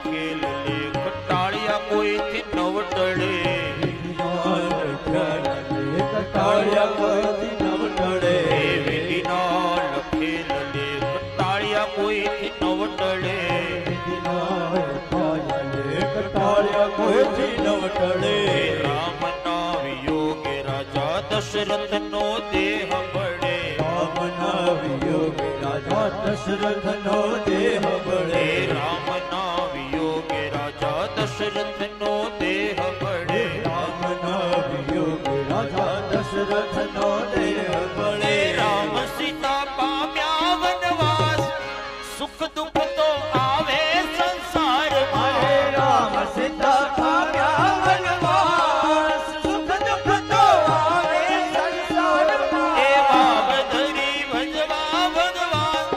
ખેલ લે કટાળિયા કોઈથી નવ ટળે કટાળિયા કોઈથી નવ ટળે વિધિના લખેલ લે કટાળિયા કોઈથી નવ ટળે કટાળિયા કોઈથી નવ ટળે રામના વિયોગે રાજા દશરથ નો દેહ બળે રામના વિયોગે રાજા દશરથ નો દેહ બળે રામના વિયોગે રાજા દશરથ નો દેહ બળે રામના વિયોગે રાજા દશરથ નો દેહ બળે રામ સીતા પામ્યા વનવાસ સુખ દુઃખ તો આવે સંસારમાં રામ સીતા પામ્યા વનવાસ સુખ દુઃખ તો આવે સંસારમાં એ ભાવ ધરી ભજવા ભગવાન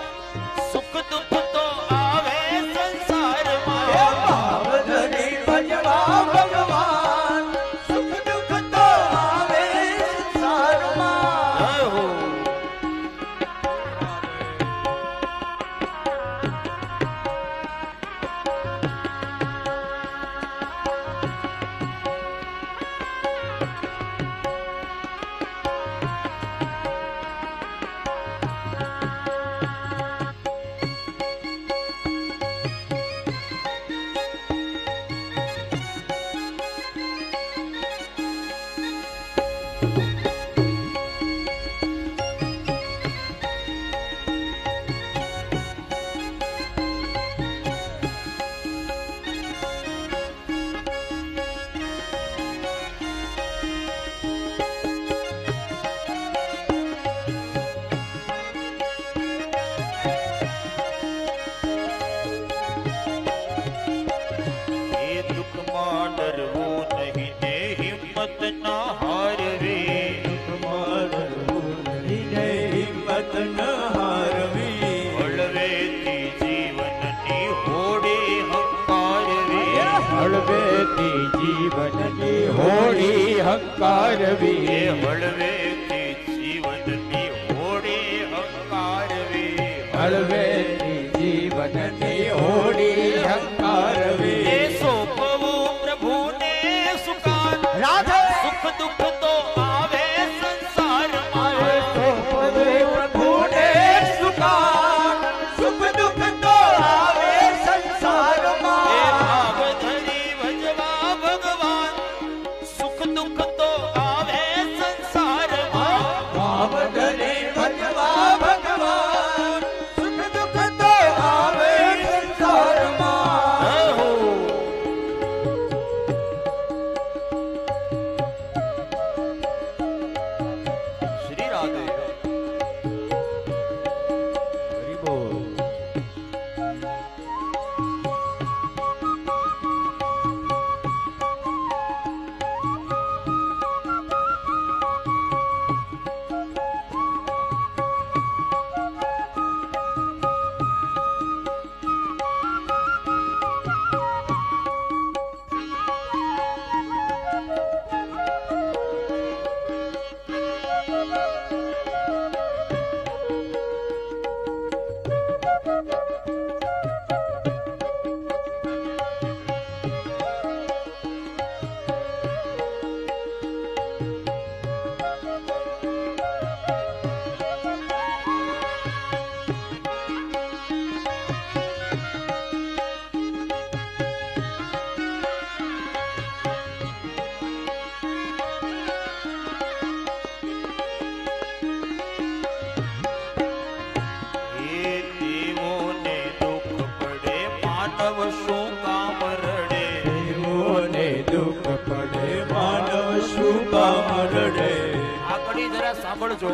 સુખ દુઃખ તો આવે સંસારમાં ભાવ ધરી ભજવા ભગવાન સુખ દુઃખ તો આવે સંસારમાં જય હો એ દુઃખમાં ડરવું નહીં ને હિંમત ના હારવી હિંમત ન હારવી હળવેથી જીવનની હોડી હંકારવી હળવેથી જીવનની હોળી હંકારવી એ હળવેથી જીવનની હોડી હંકારવી હળવેથી જીવનની હોળી હંકારવી એ સોંપવું પ્રભુને સુકાન રાધે સુખ દુઃખ તો આવે સંસારમાં પ્રભુને સુકાન સુખ દુઃખ તો આવે એ સંસારમાં ભાવ ધરી ભજવા ભગવાન સુખ દુઃખ તો આવે સંસારમાં ભાવ ધરી ભજવા ભગવાન સુખ દુઃખ તો આવે સંસારમાં જય હો શ્રી રાધે હરિ બોલ સાંભળજો,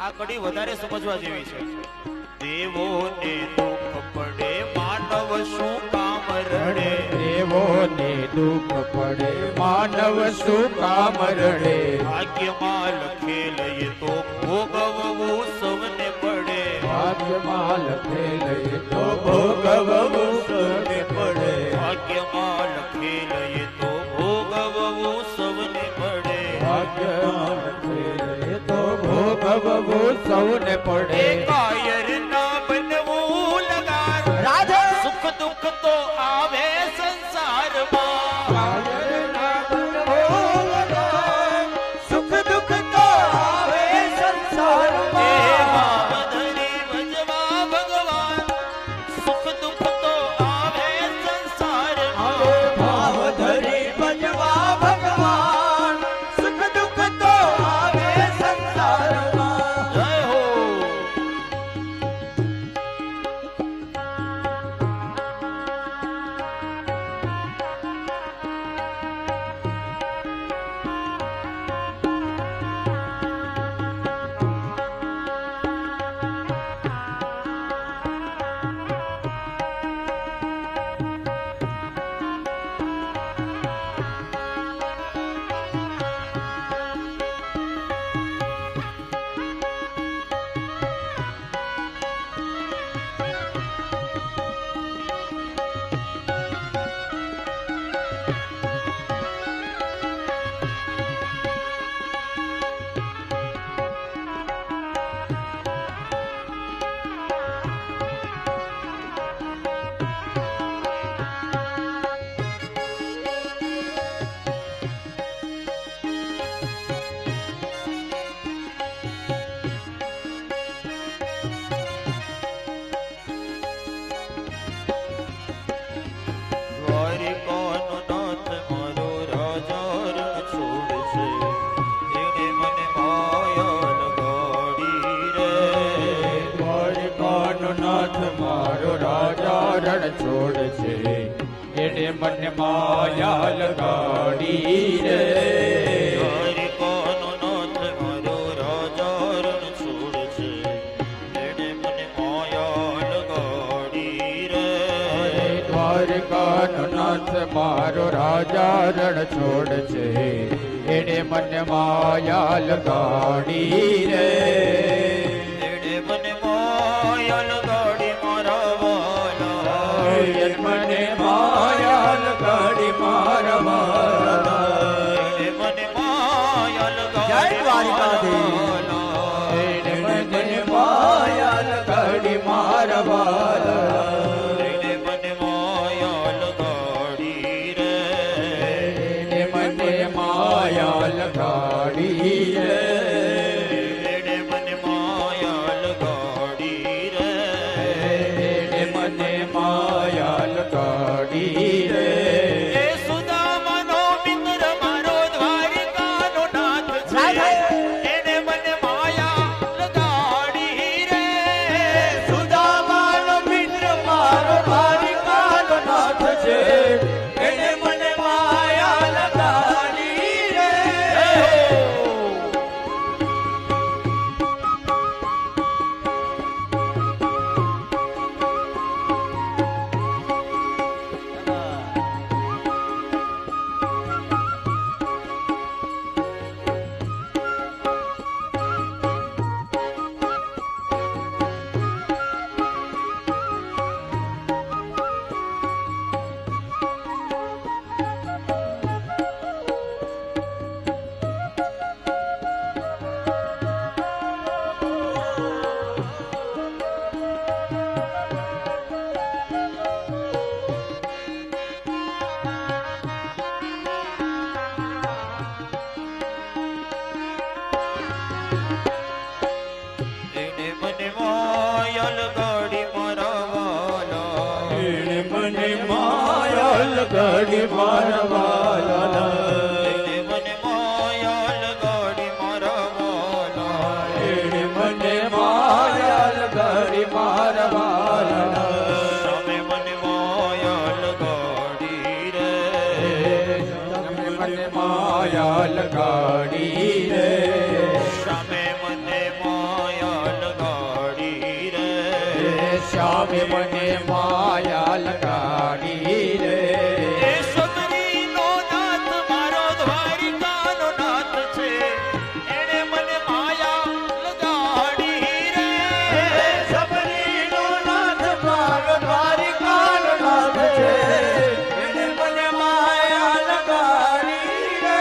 આ કડી વધારે સમજવા જેવી છે. દેવોને દુઃખ પડે માનવ શું કામ રડે, દેવોને દુઃખ પડે માનવ શું કામ રડે, ભાગ્યમાં લખેલ એ તો ભોગવવું સૌને પડે, ભાગ્યમાં લખેલ એ તો ભોગવવું સૌને પડે, ભાગ્યમાં લખેલ એ તો ભોગવવું સૌને પડે, ભાગ્યમાં લખેલ એ તો ભોગવવું સૌને પડે. કાયર ના બનવું લગાર, રાધે સુખ દુઃખ તો આવે ભગવાન કાયરના ભગવાન સુખ દુઃખ તો આવે સંસારમાં ભાવધરી ભજવા ભગવાન સુખ દુઃખ તો આવે સંસારમાં ભાવ ધરી ભજવા ભગવાન સુખ દુઃખ તો આવે સંસારમાં જય હો દ્વારિકાનો નાથ મારો રાજા રણ છોડશે એને મને માયા લગાડી રે દ્વારિકાનો નાથ મારો રાજા રણ છોડ છે એને મને માયા લગાડી રે દ્વારિકાનો નાથ મારો રાજા રણ છોડશે એને મને માયા લગાડી રે દ્વારિકાનો નાથ મારો રાજા રણ છોડ છે એને મને માયા લગાડી રે એને મને માયા લગાડી મારા વાલા એને મને માયા લગાડી મારા વાલા એને મને માયા લગાડી જય દ્વારિકાધીશ. વાલા. એને મને માયા લગાડી મારા વાલા એને મને માયા લગાડી રે એને મને માયા લગાડી રે એને મને માયા લગાડી રે એને મને માયા લગાડી રે એ સુદામાનો મિત્ર મારો દ્વારિકાનો નાથ છે એને મને માયા લગાડી રે સુદામાનો મિત્ર મારો દ્વારિકાનો નાથ છે એને મને માયા લગાડી રે એને મને માયા લગાડી મારા વાલા એને મને માયા લગાડી મારા વાલા એને મને માયા લગાડી મારા વાલા એને મને માયા લગાડી મારા વાલા તમે મને માયા લગાડી રે તમે મને માયા લગાડી રે સામે મને માયા લગાડી રે શ્યામે મને માયા લગાડી રે એ સબરીનો નાથ મારો દ્વારિકાનો નાથ છે એને મને માયા લગાડી રે સબરીનો નાથ મારો દ્વારિકાનો નાથ છે એને મને માયા લગાડી રે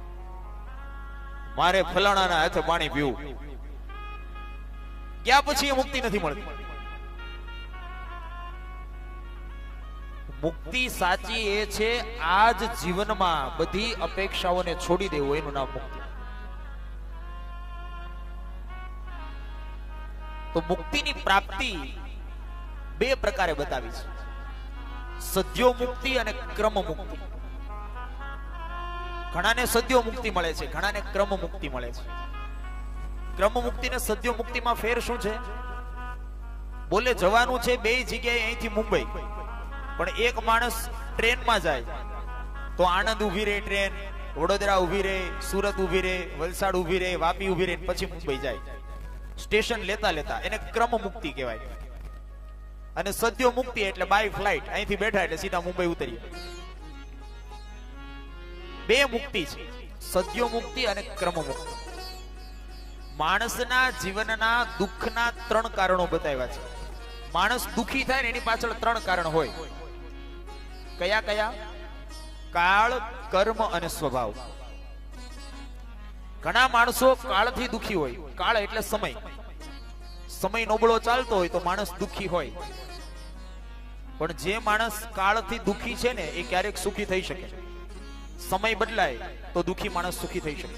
મારે ફલાણાના હાથે પાણી પીવું, ક્યાં પછી એ મુક્તિ નથી મળતી. મુક્તિ સાચી એ છે આ જ જીવનમાં બધી અપેક્ષાઓને છોડી દેવું, એનું નામ મુક્તિ. તો મુક્તિની પ્રાપ્તિ બે પ્રકારે બતાવી છે, સદ્યો મુક્તિ અને ક્રમ મુક્તિ. ઘણાને સદ્યો મુક્તિ મળે છે, ઘણાને ક્રમ મુક્તિ મળે છે. ક્રમ મુક્તિ ને સદ્યો મુક્તિમાં ફેર શું છે? બોલે જવાનું છે બે જગ્યાએ, અહીંથી મુંબઈ, પણ એક માણસ ટ્રેનમાં જાય તો આણંદ ઉભી રહે ટ્રેન, વડોદરા ઉભી રહે, સુરત ઉભી રહે, વલસાડ ઉભી રહે, વાપી ઉભી રહે, પછી મુંબઈ જાય. સ્ટેશન લેતા લેતા એને ક્રમ મુક્તિ કહેવાય. અને સદ્યો મુક્તિ એટલે બાય ફ્લાઇટ, અહીંથી બેઠા એટલે સીધા મુંબઈ ઉતરી. બે મુક્તિ છે, સદ્યો મુક્તિ અને ક્રમ મુક્તિ. માણસના જીવનના દુઃખના ત્રણ કારણો બતાવ્યા છે. માણસ દુઃખી થાય ને એની પાછળ ત્રણ કારણ હોય. કયા કયા? કાળ, કર્મ અને સ્વભાવ. ઘણા માણસો કાળથી દુઃખી હોય. કાળ એટલે સમય. સમય નબળો ચાલતો હોય તો માણસ દુઃખી હોય. પણ જે માણસ કાળથી દુઃખી છે ને એ ક્યારેક સુખી થઈ શકે. સમય બદલાય તો દુઃખી માણસ સુખી થઈ શકે.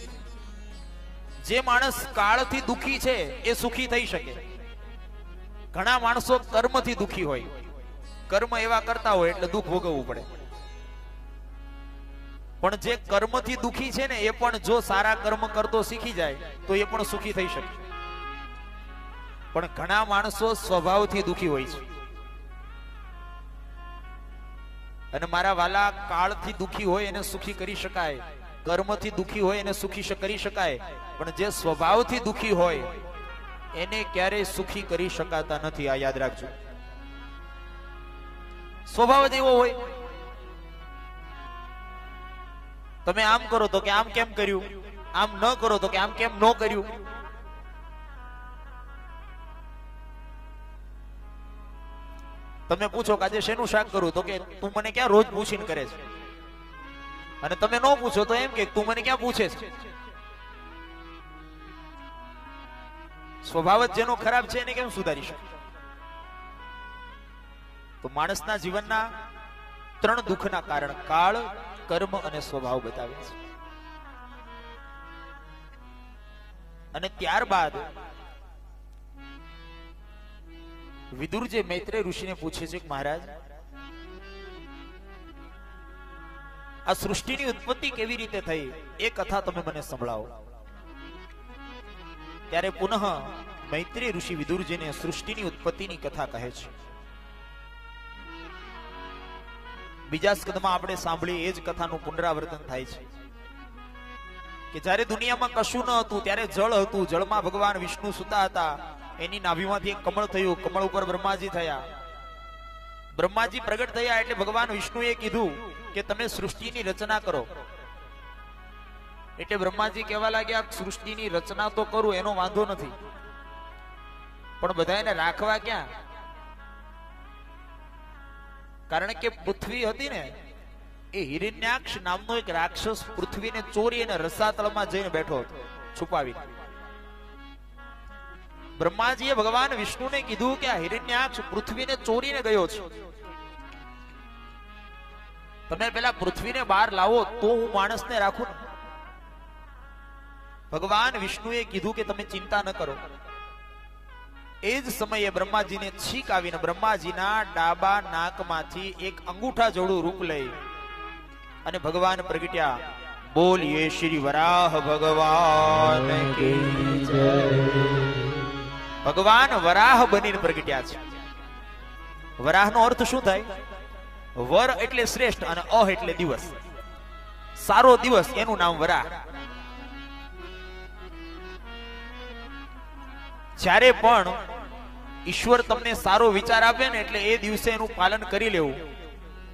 જે માણસ કાળથી દુઃખી છે એ સુખી થઈ શકે. ઘણા માણસો કર્મથી દુઃખી હોય. કર્મ એવા કરતા હોય એટલે દુઃખ ભોગવવું પડે. પણ જે કર્મથી દુઃખી છે ને એ પણ જો સારા કર્મ કરતો શીખી જાય તો એ પણ સુખી થઈ શકે. પણ ઘણા માણસો સ્વભાવથી દુઃખી હોય છે. અને મારા વાલા, કાળથી દુઃખી હોય એને સુખી કરી શકાય, કર્મથી દુઃખી હોય એને સુખી કરી શકાય, પણ જે સ્વભાવથી દુઃખી હોય એને ક્યારેય સુખી કરી શકાતા નથી. આ યાદ રાખજો. સ્વભાવ જ એવો હોય. તમે આમ કરો તો કે આમ કેમ કર્યું, આમ ન કરો તો કે આમ કેમ ન કર્યું. તમે પૂછો કે આજે શેનું શાક કરું તો કે તું મને ક્યાં રોજ પૂછીને કરે છે. અને તમે ન પૂછો તો એમ કે તું મને ક્યાં પૂછે છે. સ્વભાવ જ જેનો ખરાબ છે એને કેમ સુધારી શકે? તો માણસના જીવનના ત્રણ દુઃખના કારણ કાળ, કર્મ અને સ્વભાવ બતાવે છે. અને ત્યારબાદ વિદુર જે મૈત્રેય ઋષિને પૂછે છે કે મહારાજ, આ સૃષ્ટિની ઉત્પત્તિ કેવી રીતે થઈ એ કથા તમે મને સંભળાવો. ત્યારે પુનઃ મૈત્રેય ઋષિ વિદુરજીને સૃષ્ટિની ઉત્પત્તિની કથા કહે છે. બીજા સ્કંદમાં આપણે સાંભળી એ જ કથાનું પુનરાવર્તન થાય છે કે જ્યારે દુનિયામાં કશું ન હતું ત્યારે જળ હતું, જળમાં ભગવાન વિષ્ણુ સૂતા હતા. એની નાભીમાંથી એક કમળ થયું, કમળ ઉપર બ્રહ્માજી થયા. બ્રહ્માજી પ્રગટ થયા એટલે ભગવાન વિષ્ણુએ કીધું કે તમે સૃષ્ટિની રચના કરો. એટલે બ્રહ્માજી કહેવા લાગ્યા સૃષ્ટિની રચના તો કરું એનો વાંધો નથી, પણ બધા એને રાખવા ક્યાં? કારણ કે પૃથ્વી હતી ને એ હિરણ્યાક્ષ નામનો એક રાક્ષસ પૃથ્વીને ચોરી અને રસાતળમાં જઈને બેઠો હતો છુપાવી. બ્રહ્માજીએ ભગવાન વિષ્ણુને કીધું કે આ હિરણ્યાક્ષ પૃથ્વીને ચોરીને ગયો છે, તમે પેલા પૃથ્વીને બહાર લાવો તો હું માણસને રાખું ને. ભગવાન વિષ્ણુએ કીધું કે તમે ચિંતા ન કરો. એ જ સમયે બ્રહ્માજીને છીક આવીને બ્રહ્માજીના ડાબા નાકમાંથી એક અંગૂઠા જોડું રૂપ લઈ અને ભગવાન પ્રગટ્યા. બોલીએ શ્રી વરાહ ભગવાન કી જય. ભગવાન વરાહ બનીને પ્રગટ્યા છે. વરાહનો અર્થ શું થાય? વર એટલે શ્રેષ્ઠ અને અહ એટલે દિવસ, સારો દિવસ, એનું નામ વરાહ. જ્યારે પણ ઈશ્વર તમને સારો વિચાર આપે ને એટલે એ દિવસે એનું પાલન કરી લેવું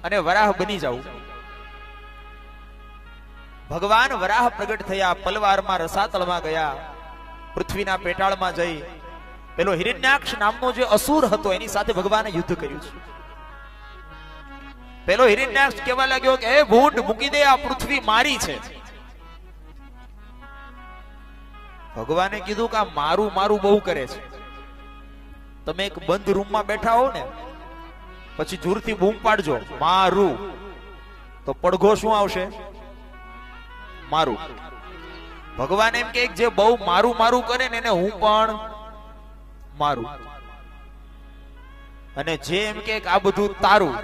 અને વરાહ બની જવું. ભગવાન વરાહ પ્રગટ થયા, પલવારમાં રસાતળમાં ગયા, પૃથ્વીના પેટાળમાં જઈ પેલો હિરણ્યાક્ષ નામનો જે અસુર હતો એની સાથે ભગવાને યુદ્ધ કર્યું છે. પેલો હિરણ્યાક્ષ કહેવા લાગ્યો કે એ ભૂંડ મૂકી દે, આ પૃથ્વી મારી છે. ભગવાને કીધું કે આ મારું મારું બહુ કરે છે. તમે એક બંધ રૂમમાં બેઠા હો ને, પછી જોરથી બૂમ પાડજો મારું, તો પડઘો શું આવશે? મારું. ભગવાન એમ કે જે બહુ મારું મારું કરે ને એને હું પણ મારું, અને જે એમ કે આ બધું તારું,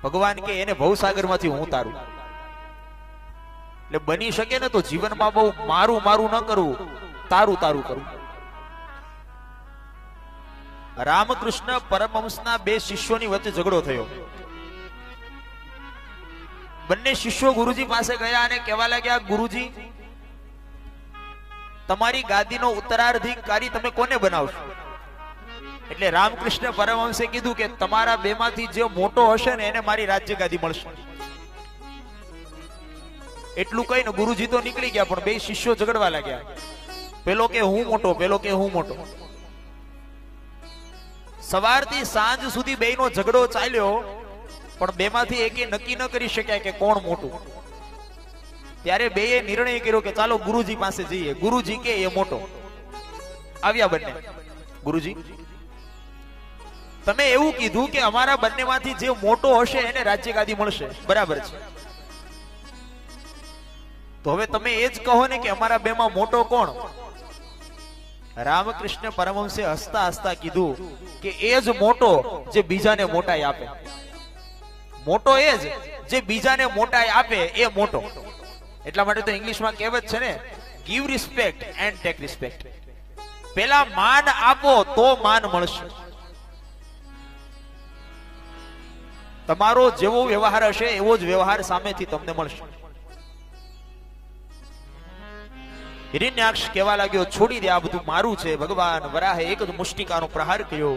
ભગવાન કે એને ભવસાગરમાંથી હું તારું. એટલે બની શકે ને તો જીવનમાં બહુ મારું મારું ન કરવું, તારું તારું કરવું. રામકૃષ્ણ પરમહંસના બે શિષ્યોની વચ્ચે ઝઘડો થયો. બંને શિષ્યો ગુરુજી પાસે ગયા અને કહેવા લાગ્યા, ગુરુજી તમારી ગાદીનો ઉત્તરાધિકારી તમે કોને બનાવશો? એટલે રામકૃષ્ણ પરમહંસે કીધું કે તમારા બેમાંથી જે મોટો હશે ને એને મારી રાજ્ય ગાદી મળશે. એટલું કહીને ગુરુજી તો નીકળી ગયા, પણ બે શિષ્યો ઝઘડવા લાગ્યા. પેલો કે હું મોટો, પેલો કે હું મોટો. સવારથી સાંજ સુધી બેયનો ઝઘડો ચાલ્યો, પણ બેમાંથી એકે નક્કી ન કરી શક્યા કે કોણ મોટું. ત્યારે બેએ નિર્ણય કર્યો કે ચાલો ગુરુજી પાસે જઈએ. ગુરુજી કે એ મોટો. આવ્યા બંને. ગુરુજી તમે એવું કીધું કે અમારા બંનેમાંથી જે મોટો હશે એને રાજ્ય ગાદી મળશે, બરાબર છે. તો હવે તમે એ જ કહો ને કે અમારા બેમાં મોટો કોણ? રામકૃષ્ણ પરમહંસે હસતા હસતા કીધું કે એ જ મોટો જે બીજાને મોટાઈ આપે. મોટો એ જ જે બીજાને મોટાઈ આપે એ મોટો. એટલા માટે તો ઇંગ્લિશમાં કહેવત છે ને, give respect and take respect. પેલા માન આપો તો માન મળશે. તમારો જેવો વ્યવહાર હશે એવો જ વ્યવહાર સામેથી તમને મળશે. હિરણ્યાક્ષ કહેવા લાગ્યો, છોડી દે, આ બધું મારું છે. ભગવાન વરાહે એક જ મુષ્ટિકાનો પ્રહાર કર્યો.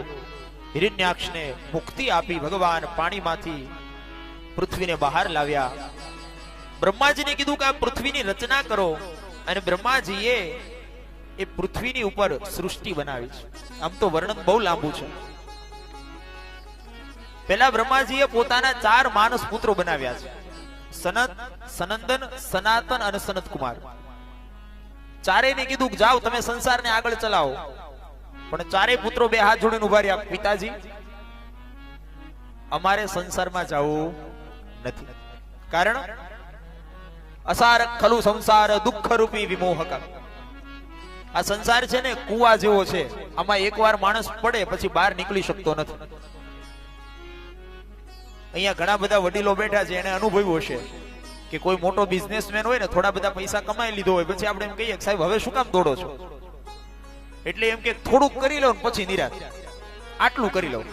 હિરણ્યાક્ષને મુક્તિ આપી. ભગવાન પાણીમાંથી પૃથ્વીને બહાર લાવ્યા. બ્રહ્માજીને કીધું કે આ પૃથ્વીની રચના કરો, અને બ્રહ્માજીએ એ પૃથ્વીની ઉપર સૃષ્ટિ બનાવી છે. આમ તો વર્ણન બહુ લાંબુ છે. પહેલા બ્રહ્માજીએ પોતાના 4 માનસ પુત્રો બનાવ્યા છે, સનત, સનંદન, સનાતન અને સનત કુમાર. ચારેયને કીધું જાઓ તમે સંસારને આગળ ચલાવો. પણ ચારેય પુત્રો બે હાથ જોડીને ઉભા રહ્યા, પિતાજી અમારે સંસારમાં જવું નથી. કારણ અસાર ખલુ સંસાર દુઃખ રૂપી વિમોહક. આ સંસાર છે ને કુવા જેવો છે, આમાં એકવાર માણસ પડે પછી બહાર નીકળી શકતો નથી. અહીંયા ઘણા બધા વડીલો બેઠા છે, એને અનુભવ્યું હશે કે કોઈ મોટો બિઝનેસમેન હોય ને, થોડા બધા પૈસા કમાઈ લીધો હોય, પછી આપણે એમ કહીએ કે સાહેબ હવે શું કામ દોડો છો? એટલે એમ કે થોડુંક કરી લઉં પછી નિરાશ, આટલું કરી લઉં.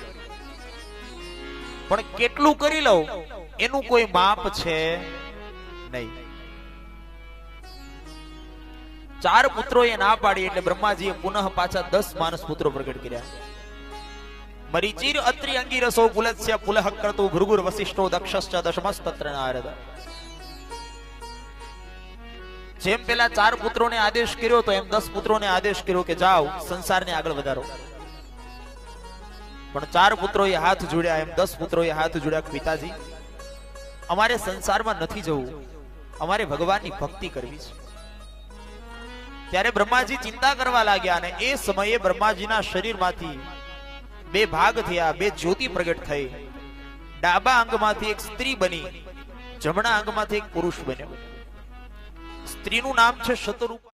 પણ કેટલું કરી લઉં એનું કોઈ માપ છે નહીં. 4 પુત્રોએ ના પાડી એટલે બ્રહ્માજીએ પુનઃ પાછા 10 માનસ પુત્રો પ્રગટ કર્યા. મરીચિર અત્રિ અંગીરસો પુલત્સ્ય પુલહ કર્તુ ભૃગુર વસિષ્ઠો દક્ષશ્ચ દશમસ્તત્ર નારદ. જેમ પેલા 4 પુત્રોને આદેશ કર્યો તો એમ 10 પુત્રોને આદેશ કર્યો કે જાઓ સંસારને આગળ વધારો. પણ 4 પુત્રોએ હાથ જોડ્યા, એમ 10 પુત્રોએ હાથ જોડ્યા, પિતાજી અમારે સંસારમાં નથી જવું, અમારે ભગવાનની ભક્તિ કરવી છે. ત્યારે બ્રહ્માજી ચિંતા કરવા લાગ્યા, અને એ સમયે બ્રહ્માજીના શરીરમાંથી 2 ભાગ થયા, 2 જ્યોતિ પ્રગટ થઈ. ડાબા અંગમાંથી એક સ્ત્રી બની, જમણા અંગમાંથી એક પુરુષ બન્યો. સ્ત્રીનું નામ છે શતરૂપા.